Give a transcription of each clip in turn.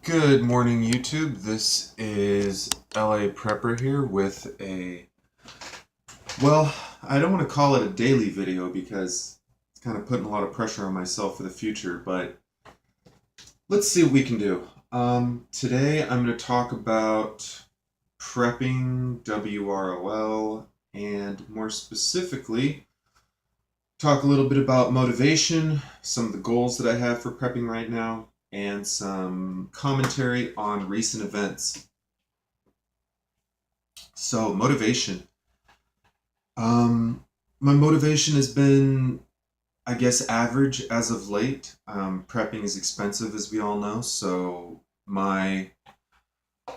Good morning, YouTube. This is LA Prepper here with well, I don't want to call it a daily video because it's kind of putting a lot of pressure on myself for the future, but let's see what we can do. Today I'm going to talk about prepping, WROL, and more specifically, talk a little bit about motivation, some of the goals that I have for prepping right now, and some commentary on recent events. So, motivation. My motivation has been, I guess, average as of late. Prepping is expensive, as we all know, so my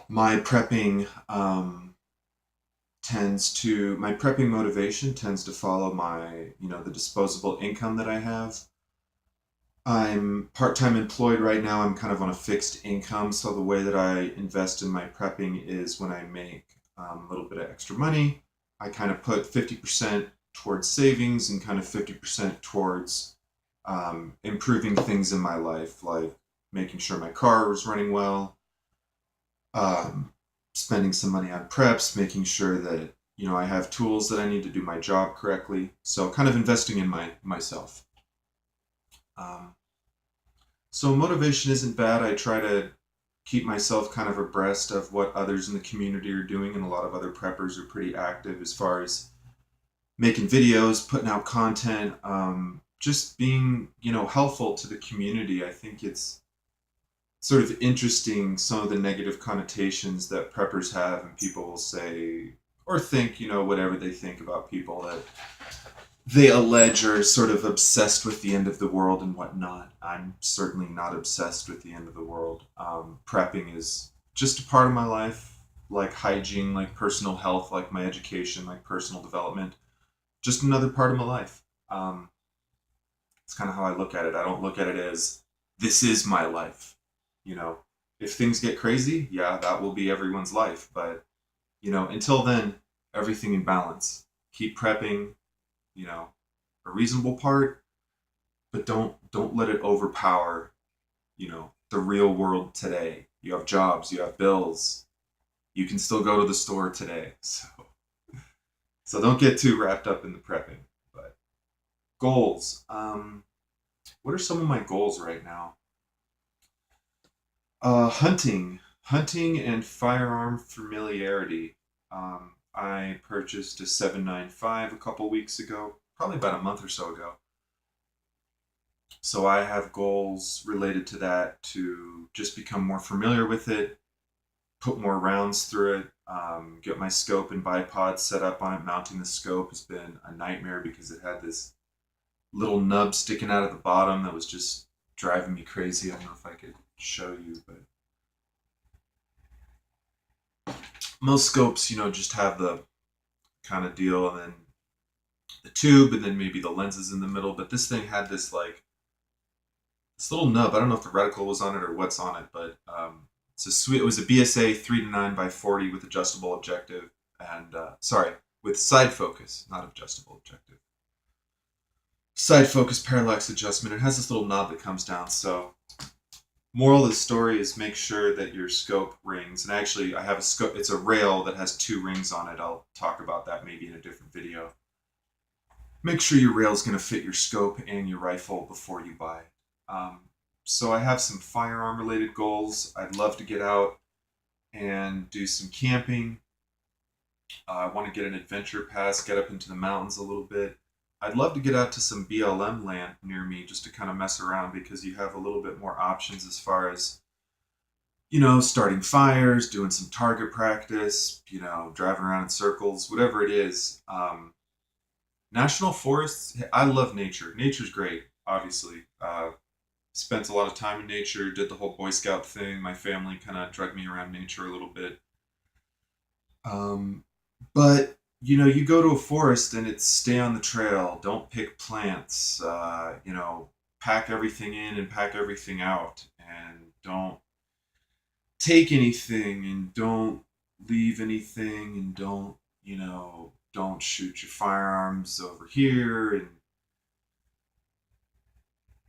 prepping my prepping motivation tends to follow the disposable income that I have. I'm part-time employed right now. I'm kind of on a fixed income, so the way that I invest in my prepping is when I make a little bit of extra money, I kind of put 50% towards savings and kind of 50% towards improving things in my life, like making sure my car is running well, um, spending some money on preps, making sure that I have tools that I need to do my job correctly. So kind of investing in myself. Um, So motivation isn't bad. I try to keep myself kind of abreast of what others in the community are doing, and a lot of other preppers are pretty active as far as making videos, putting out content, just being, helpful to the community. I think it's sort of interesting some of the negative connotations that preppers have, and people will say or think, whatever they think about people that they allege are sort of obsessed with the end of the world and whatnot. I'm certainly not obsessed with the end of the world. Prepping is just a part of my life, like hygiene, like personal health, like my education, like personal development. Just another part of my life. It's kind of how I look at it. I don't look at it as this is my life. You know, if things get crazy, yeah, that will be everyone's life. But until then, everything in balance. Keep prepping, a reasonable part, but don't let it overpower, the real world today. You have jobs, you have bills. You can still go to the store today. So don't get too wrapped up in the prepping. But goals. What are some of my goals right now? Hunting and firearm familiarity. I purchased a 795 a couple weeks ago, probably about a month or so ago. So I have goals related to that to just become more familiar with it, put more rounds through it, get my scope and bipod set up on it. Mounting the scope has been a nightmare because it had this little nub sticking out of the bottom that was just driving me crazy. I don't know if I could show you, but most scopes, just have the kind of deal and then the tube and then maybe the lenses in the middle. But this thing had this little nub. I don't know if the reticle was on it or what's on it, but it was a BSA 3 to 9 by 40 with adjustable objective and with side focus, not adjustable objective. Side focus parallax adjustment. It has this little knob that comes down. So moral of the story is make sure that your scope rings. And actually, I have a scope. It's a rail that has 2 rings on it. I'll talk about that maybe in a different video. Make sure your rail is going to fit your scope and your rifle before you buy it. So I have some firearm related goals. I'd love to get out and do some camping. I want to get an adventure pass, get up into the mountains a little bit. I'd love to get out to some BLM land near me just to kind of mess around because you have a little bit more options as far as, starting fires, doing some target practice, driving around in circles, whatever it is. National forests, I love nature. Nature's great, obviously. Spent a lot of time in nature, did the whole Boy Scout thing. My family kind of dragged me around nature a little bit. But you go to a forest and it's stay on the trail, don't pick plants, pack everything in and pack everything out, and don't take anything and don't leave anything and don't shoot your firearms over here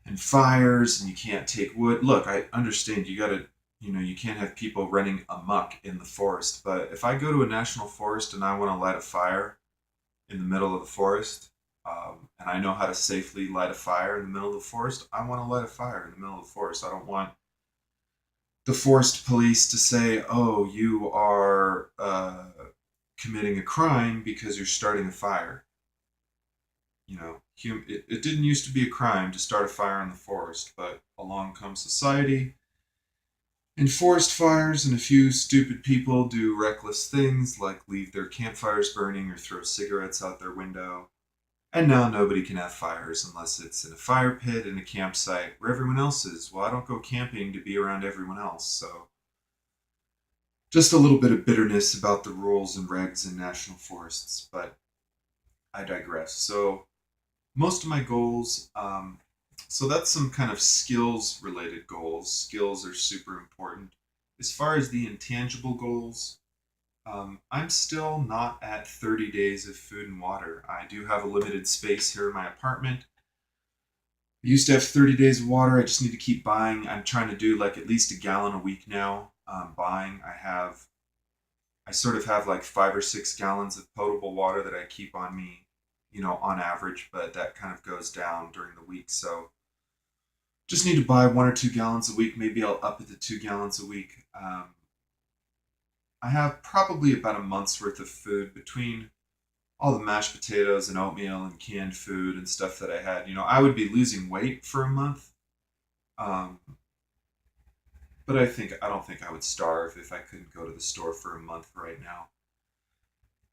and fires and you can't take wood. Look, I understand you got to you can't have people running amok in the forest. But if I go to a national forest and I want to light a fire in the middle of the forest, and I know how to safely light a fire in the middle of the forest, I want to light a fire in the middle of the forest. I don't want the forest police to say, "Oh, you are committing a crime because you're starting a fire." It didn't used to be a crime to start a fire in the forest, but along comes society and forest fires, and a few stupid people do reckless things like leave their campfires burning or throw cigarettes out their window. And now nobody can have fires unless it's in a fire pit in a campsite where everyone else is. Well, I don't go camping to be around everyone else, so just a little bit of bitterness about the rules and regs in national forests, but I digress. So, most of my goals, so that's some kind of skills related goals. Skills are super important. As far as the intangible goals, I'm still not at 30 days of food and water. I do have a limited space here in my apartment. I used to have 30 days of water. I just need to keep buying. I'm trying to do like at least a gallon a week now. Buying. I sort of have like 5 or 6 gallons of potable water that I keep on me, on average, but that kind of goes down during the week. So just need to buy 1 or 2 gallons a week. Maybe I'll up it to 2 gallons a week. I have probably about a month's worth of food between all the mashed potatoes and oatmeal and canned food and stuff that I had. I would be losing weight for a month. Um, but I don't think I would starve if I couldn't go to the store for a month right now.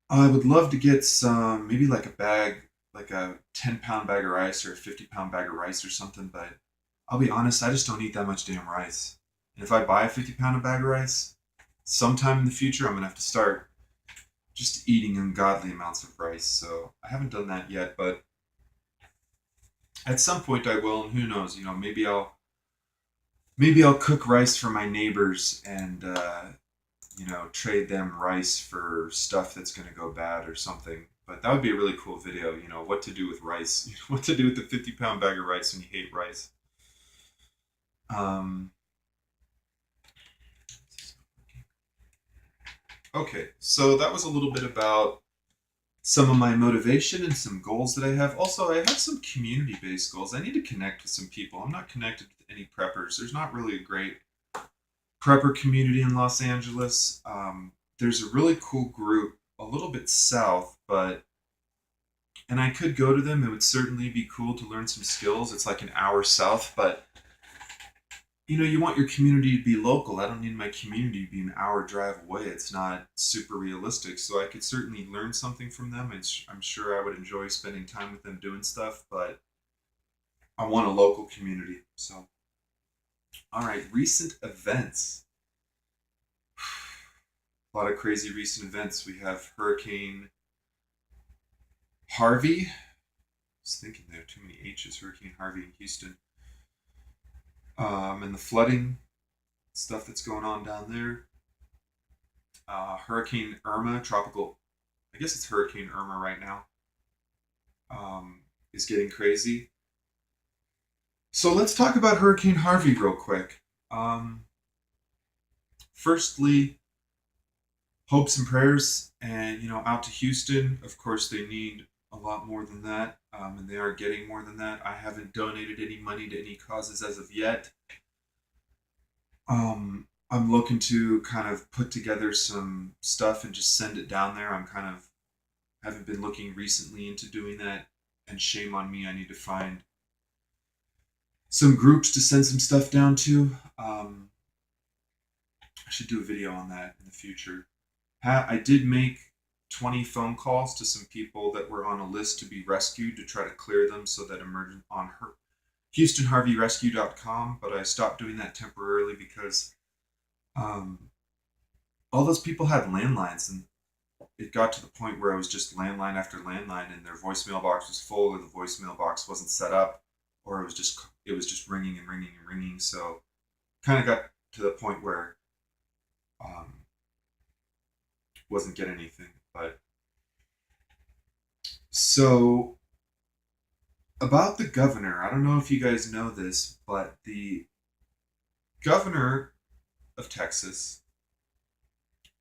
I would love to get some, maybe like a bag, like a 10-pound bag of rice or a 50-pound bag of rice or something, but I'll be honest, I just don't eat that much damn rice. And if I buy a 50-pound bag of rice, sometime in the future, I'm going to have to start just eating ungodly amounts of rice. So I haven't done that yet, but at some point I will, and who knows, maybe I'll cook rice for my neighbors and trade them rice for stuff that's going to go bad or something. But that would be a really cool video, what to do with rice, what to do with the 50-pound bag of rice when you hate rice. Um, okay, so that was a little bit about some of my motivation and some goals that I have. Also, I have some community-based goals. I need to connect with some people. I'm not connected with any preppers. There's not really a great prepper community in Los Angeles. There's a really cool group a little bit south, and I could go to them. It would certainly be cool to learn some skills. It's like an hour south, but you want your community to be local. I don't need my community to be an hour drive away. It's not super realistic. So I could certainly learn something from them. I'm sure I would enjoy spending time with them doing stuff, but I want a local community. So, all right, recent events. A lot of crazy recent events. We have Hurricane Harvey. I was thinking there are too many H's. Hurricane Harvey in Houston. And the flooding stuff that's going on down there. Hurricane Irma, tropical, I guess it's Hurricane Irma right now, is getting crazy. So let's talk about Hurricane Harvey real quick. Firstly, hopes and prayers, and out to Houston. Of course, they need a lot more than that, and they are getting more than that. I haven't donated any money to any causes as of yet. I'm looking to kind of put together some stuff and just send it down there. I'm kind of haven't been looking recently into doing that, and shame on me. I need to find some groups to send some stuff down to. I should do a video on that in the future. I did make 20 phone calls to some people that were on a list to be rescued to try to clear them so that emergent on her HoustonHarveyRescue.com, but I stopped doing that temporarily because all those people had landlines, and it got to the point where I was just landline after landline, and their voicemail box was full, or the voicemail box wasn't set up, or it was just ringing and ringing and ringing. So kind of got to the point where wasn't getting anything. But so about the governor, I don't know if you guys know this, but the governor of Texas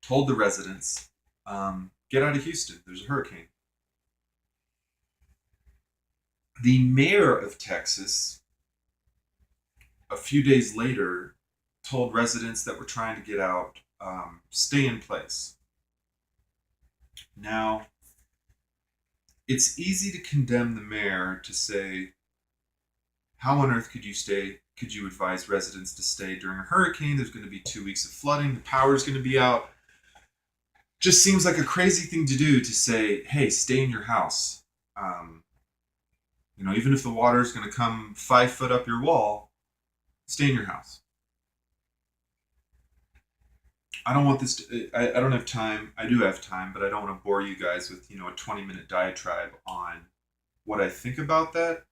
told the residents, get out of Houston, there's a hurricane. The mayor of Texas, a few days later, told residents that were trying to get out, stay in place. Now, it's easy to condemn the mayor to say, how on earth could you stay? Could you advise residents to stay during a hurricane? There's going to be 2 weeks of flooding. The power's going to be out. Just seems like a crazy thing to do to say, hey, stay in your house. Even if the water is going to come 5 foot up your wall, stay in your house. I don't want this to, I don't have time. I do have time, but I don't want to bore you guys with, a 20-minute diatribe on what I think about that.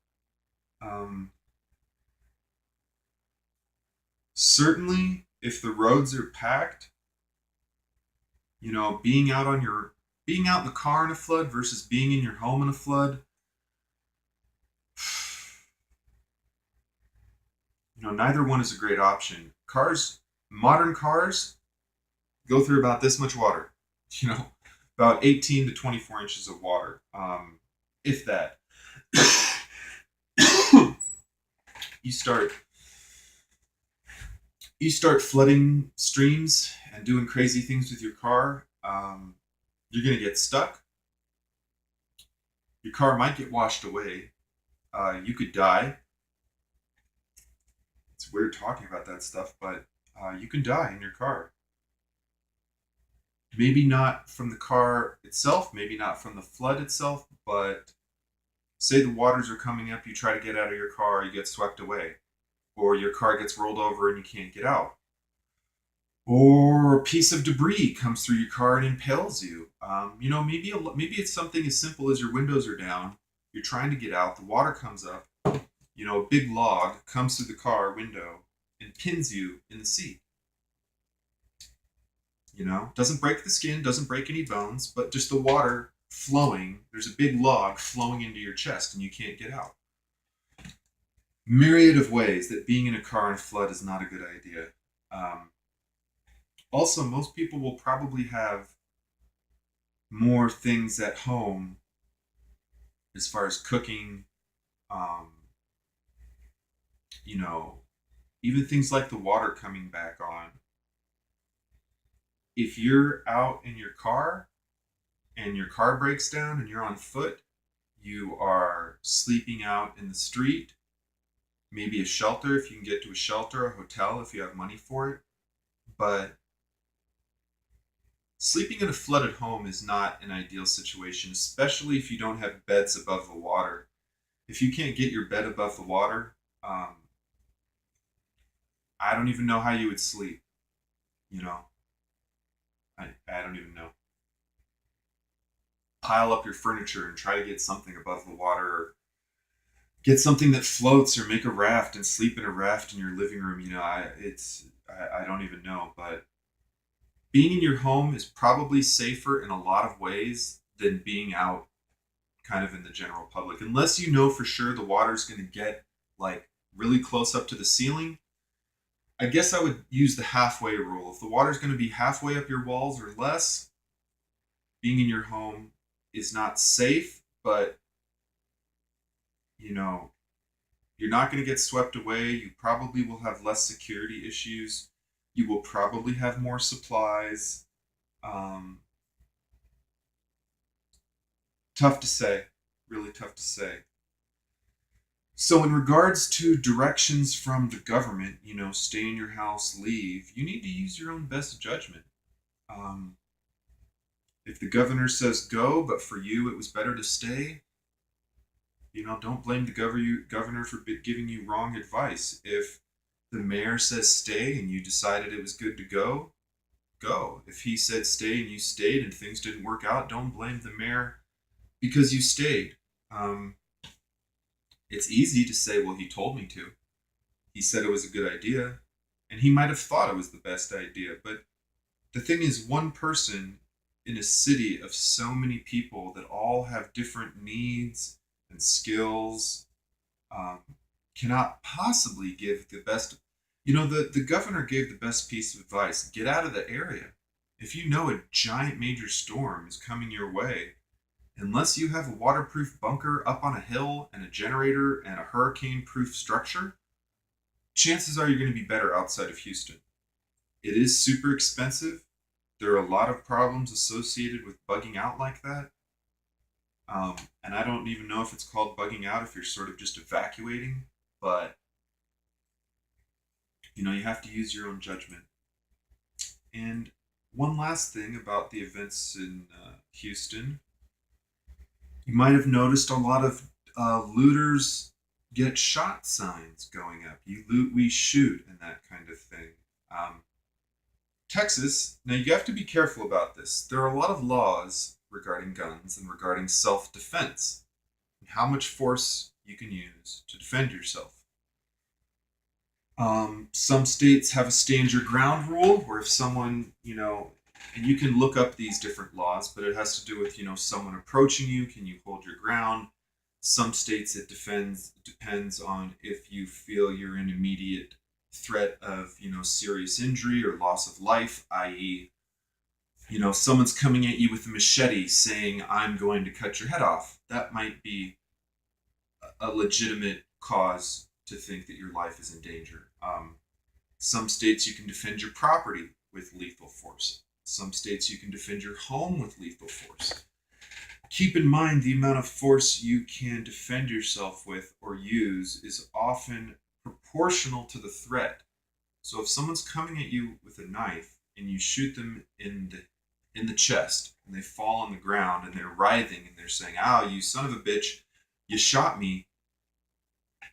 Certainly, if the roads are packed, being out in the car in a flood versus being in your home in a flood, neither one is a great option. Modern cars go through about this much water, about 18 to 24 inches of water, if that. You start flooding streams and doing crazy things with your car, you're going to get stuck. Your car might get washed away. You could die. It's weird talking about that stuff, but you can die in your car. Maybe not from the car itself, maybe not from the flood itself, but say the waters are coming up, you try to get out of your car, you get swept away. Or your car gets rolled over and you can't get out. Or a piece of debris comes through your car and impales you. Maybe it's something as simple as your windows are down, you're trying to get out, the water comes up, a big log comes through the car window and pins you in the seat. Doesn't break the skin, doesn't break any bones, but just the water flowing, there's a big log flowing into your chest and you can't get out. Myriad of ways that being in a car in a flood is not a good idea. Also, most people will probably have more things at home as far as cooking, even things like the water coming back on. If you're out in your car and your car breaks down and you're on foot, you are sleeping out in the street, maybe a shelter if you can get to a shelter, a hotel if you have money for it. But sleeping in a flooded home is not an ideal situation, especially if you don't have beds above the water. If you can't get your bed above the water, I don't even know how you would sleep. I don't even know. Pile up your furniture and try to get something above the water, or get something that floats, or make a raft and sleep in a raft in your living room. I don't even know, but being in your home is probably safer in a lot of ways than being out kind of in the general public. Unless you know for sure the water's going to get like really close up to the ceiling, I guess I would use the halfway rule. If the water's going to be halfway up your walls or less, being in your home is not safe, but you're not going to get swept away. You probably will have less security issues. You will probably have more supplies. Tough to say. Really tough to say. So in regards to directions from the government, stay in your house, leave, you need to use your own best judgment. If the governor says go, but for you it was better to stay, don't blame the governor for giving you wrong advice. If the mayor says stay and you decided it was good to go, go. If he said stay and you stayed and things didn't work out, don't blame the mayor because you stayed. It's easy to say, well, he told me to. He said it was a good idea, and he might have thought it was the best idea. But the thing is, one person in a city of so many people that all have different needs and skills cannot possibly give the best. The governor gave the best piece of advice: get out of the area. If you know a giant major storm is coming your way, unless you have a waterproof bunker up on a hill and a generator and a hurricane proof structure, chances are you're going to be better outside of Houston. It is super expensive. There are a lot of problems associated with bugging out like that. And I don't even know if it's called bugging out if you're sort of just evacuating, but you have to use your own judgment. And one last thing about the events in Houston, you might have noticed a lot of looters get shot signs going up. You loot, we shoot, and that kind of thing. Um, Texas, now you have to be careful about this. There are a lot of laws regarding guns and regarding self defense and how much force you can use to defend yourself. Some states have a stand your ground rule where if someone, and you can look up these different laws, but it has to do with, someone approaching you, can you hold your ground? Some states depends on if you feel you're in immediate threat of, serious injury or loss of life, i.e., someone's coming at you with a machete saying, I'm going to cut your head off. That might be a legitimate cause to think that your life is in danger. Some states you can defend your property with lethal force. Some states you can defend your home with lethal force. Keep in mind the amount of force you can defend yourself with or use is often proportional to the threat. So if someone's coming at you with a knife and you shoot them in the chest and they fall on the ground and they're writhing and they're saying, "Ow, you son of a bitch, you shot me,"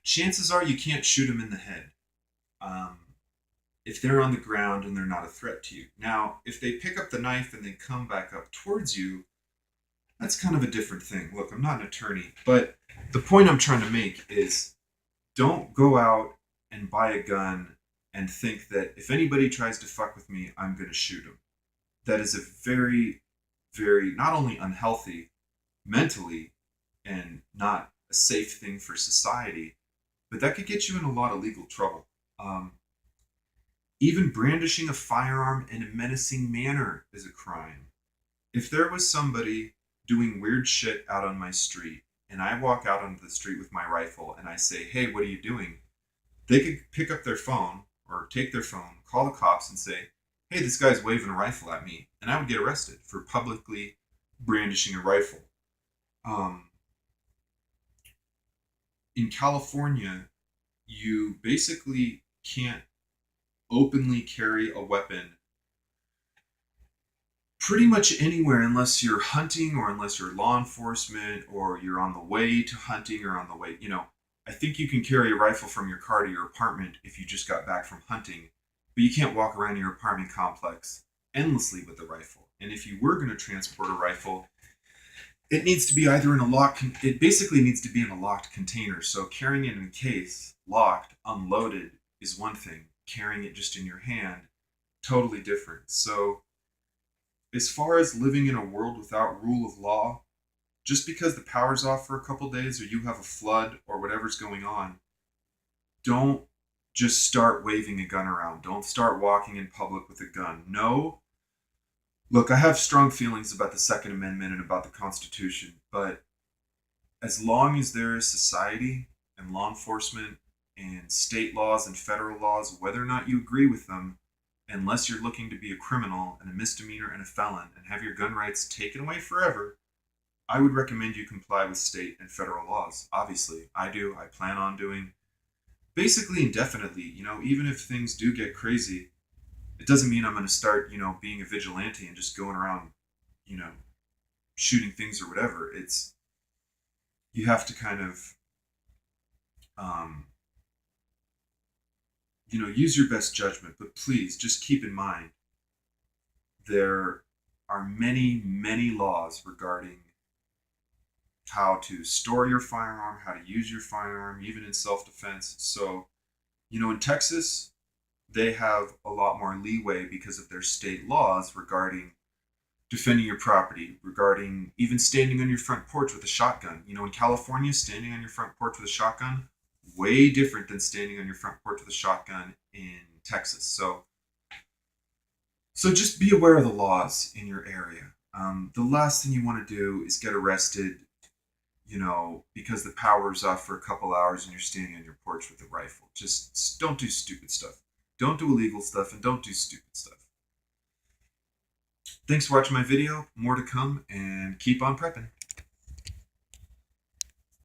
chances are you can't shoot them in the head. Um, if they're on the ground and they're not a threat to you. Now, if they pick up the knife and they come back up towards you, that's kind of a different thing. Look, I'm not an attorney, but the point I'm trying to make is don't go out and buy a gun and think that if anybody tries to fuck with me, I'm going to shoot them. That is a very, very, not only unhealthy mentally and not a safe thing for society, but that could get you in a lot of legal trouble. Even brandishing a firearm in a menacing manner is a crime. If there was somebody doing weird shit out on my street, and I walk out onto the street with my rifle and I say, "Hey, what are you doing?" They could pick up their phone or take their phone, call the cops, and say, "Hey, this guy's waving a rifle at me," and I would get arrested for publicly brandishing a rifle. Um, in California, you basically can't openly carry a weapon pretty much anywhere unless you're hunting or unless you're law enforcement or you're on the way to hunting or on the way, I think you can carry a rifle from your car to your apartment if you just got back from hunting, but you can't walk around your apartment complex endlessly with a rifle. And if you were going to transport a rifle, it needs to be either in a locked, it basically needs to be in a locked container. So carrying it in a case, locked, unloaded is one thing. Carrying it just in your hand, totally different. So as far as living in a world without rule of law, just because the power's off for a couple days or you have a flood or whatever's going on, don't just start waving a gun around. Don't start walking in public with a gun. No. Look, I have strong feelings about the Second Amendment and about the Constitution, but as long as there is society and law enforcement and state laws and federal laws, whether or not you agree with them, unless you're looking to be a criminal and a misdemeanor and a felon and have your gun rights taken away forever, I would recommend you comply with state and federal laws. Obviously, I do. I plan on doing. Basically, indefinitely. Even if things do get crazy, it doesn't mean I'm going to start, being a vigilante and just going around, you know, shooting things or whatever. You have to kind of, um, use your best judgment. But please, just keep in mind, there are many, many laws regarding how to store your firearm, how to use your firearm, even in self-defense. So, in Texas, they have a lot more leeway because of their state laws regarding defending your property, regarding even standing on your front porch with a shotgun. In California, standing on your front porch with a shotgun, way different than standing on your front porch with a shotgun in Texas. So just be aware of the laws in your area. The last thing you want to do is get arrested, because the power's off for a couple hours and you're standing on your porch with a rifle. Just don't do stupid stuff. Don't do illegal stuff and don't do stupid stuff. Thanks for watching my video. More to come, and keep on prepping.